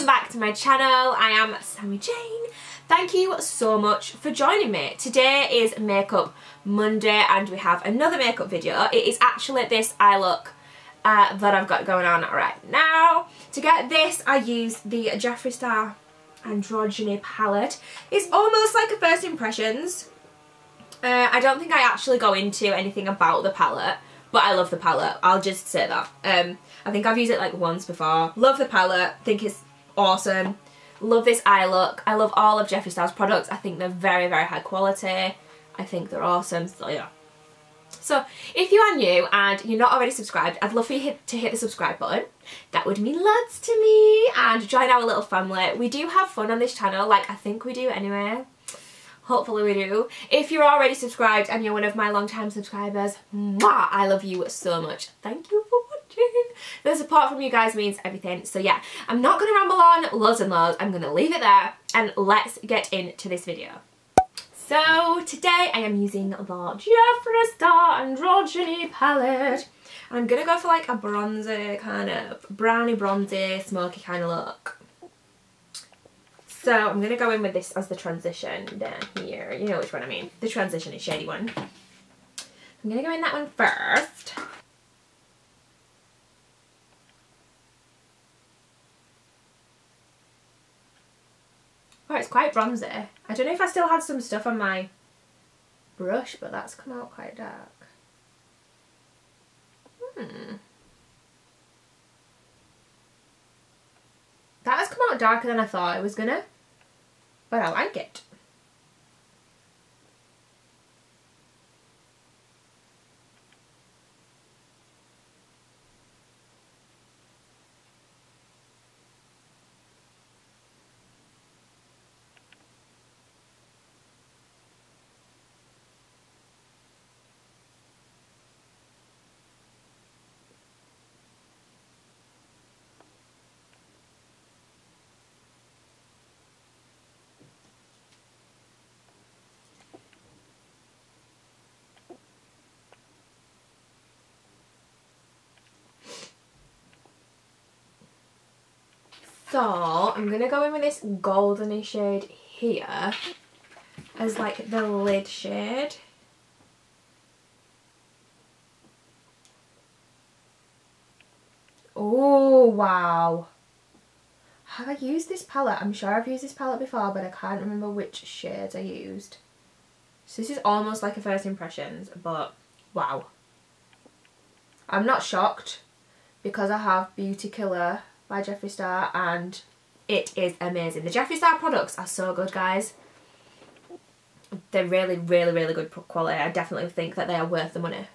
back to my channel. I am Sammy Jayne. Thank you so much for joining me. Today is Makeup Monday and we have another makeup video. It is actually this eye look that I've got going on right now. To get this I used the JEFFREE Androgyny palette. It's almost like a first impressions. I don't think I actually go into anything about the palette, but I love the palette, I'll just say that. I think I've used it like once before. Love the palette, think it's awesome. Love this eye look. I love all of Jeffree Star's products. I think they're very, very high quality. I think they're awesome, so yeah. So if you are new and you're not already subscribed, I'd love for you to hit the subscribe button. That would mean lots to me, and join our little family. We do have fun on this channel, like I think we do anyway. Hopefully we do. If you're already subscribed and you're one of my long-time subscribers, mwah, I love you so much. Thank you for watching. The support from you guys means everything. So yeah, I'm not going to ramble on loads and loads. I'm going to leave it there and let's get into this video. So today I am using the Jeffree Star Androgyny palette. And I'm going to go for like a bronzy kind of, browny bronzy, smoky kind of look. So I'm going to go in with this as the transition down here. You know which one I mean. The transition is shady one. I'm going to go in that one first. Oh, it's quite bronzy. I don't know if I still had some stuff on my brush, but that's come out quite dark. That has come out darker than I thought it was gonna, but I like it. So I'm going to go in with this goldeny shade here as like the lid shade. Oh wow. Have I used this palette? I'm sure I've used this palette before, but I can't remember which shades I used. So this is almost like a first impressions, but wow. I'm not shocked because I have Beauty Killer by Jeffree Star and it is amazing. The Jeffree Star products are so good, guys. They're really, really, really good quality. I definitely think that they are worth the money.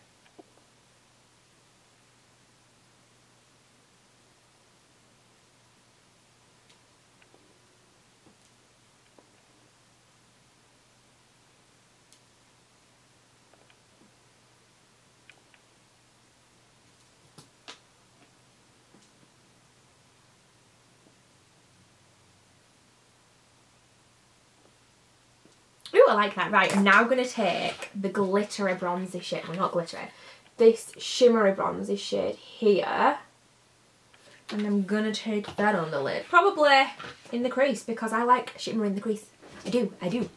Ooh, I like that. Right, I'm now going to take the glittery bronzy shade. Well, not glittery. This shimmery bronzy shade here. And I'm going to take that on the lid. Probably in the crease because I like shimmer in the crease. I do, I do.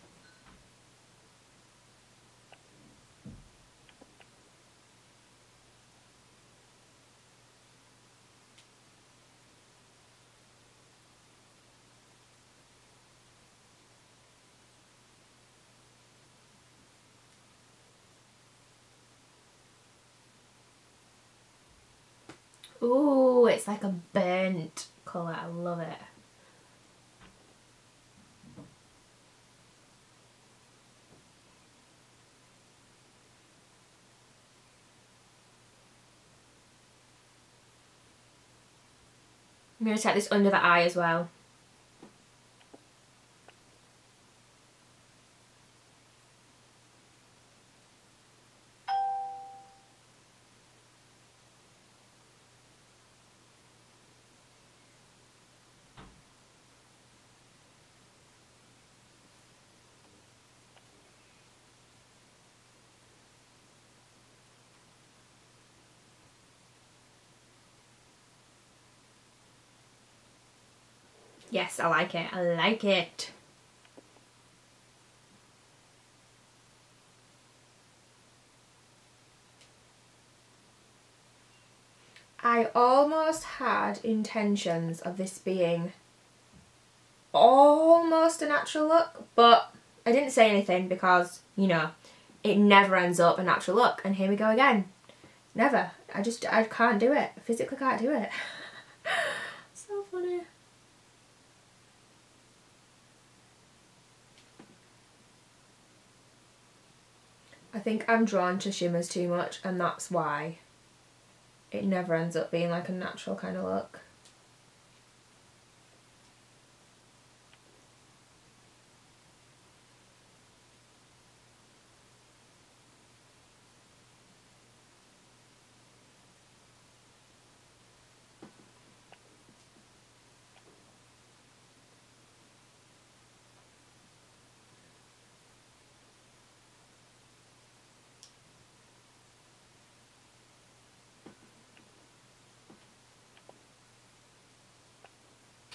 Ooh, it's like a burnt colour. I love it. I'm going to take this under the eye as well. Yes, I like it. I like it. I almost had intentions of this being almost a natural look, but I didn't say anything because, you know, it never ends up a natural look. And here we go again. Never. I can't do it. I physically can't do it. So funny. I think I'm drawn to shimmers too much, and that's why it never ends up being like a natural kind of look.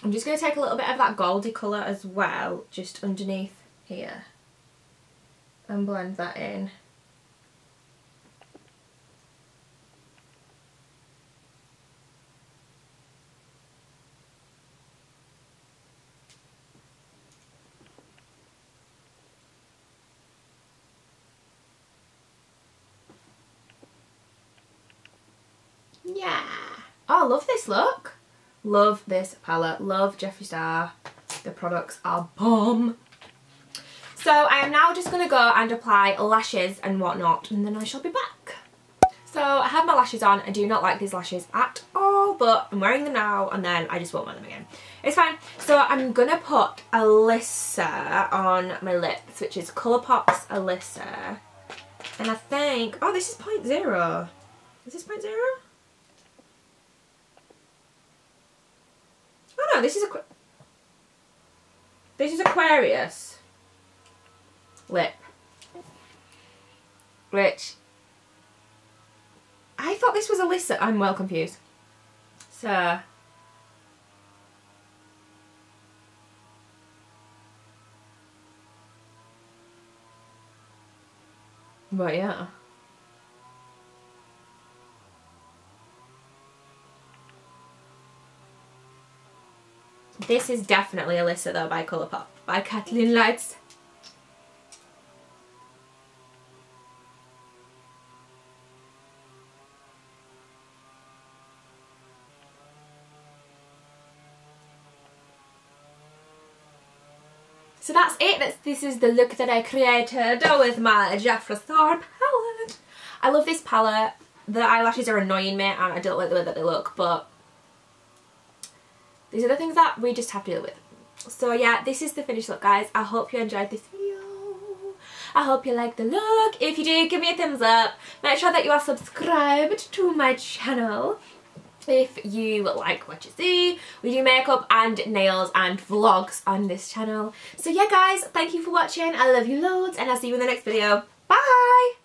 I'm just going to take a little bit of that goldy colour as well, just underneath here, and blend that in. Yeah. Oh, I love this look. Love this palette. Love Jeffree Star. The products are bomb. So I am now just going to go and apply lashes and whatnot, and then I shall be back. So I have my lashes on. I do not like these lashes at all, but I'm wearing them now and then I just won't wear them again. It's fine. So I'm going to put Alyssa on my lips, which is Colourpop's Alyssa. And I think, oh, this is 0.0. Is this 0.0? Oh no, this is Aquarius lip, which I thought this was Alyssa. I'm well confused. So but yeah. This is definitely Alyssa though, by Colourpop, by Kathleen Lights. So that's it. This is the look that I created with my Jeffree Star palette. I love this palette. The eyelashes are annoying me and I don't like the way that they look, but these are the things that we just have to deal with. So yeah, this is the finished look, guys. I hope you enjoyed this video. I hope you like the look. If you do, give me a thumbs up. Make sure that you are subscribed to my channel if you like what you see. We do makeup and nails and vlogs on this channel. So yeah, guys, thank you for watching. I love you loads and I'll see you in the next video. Bye!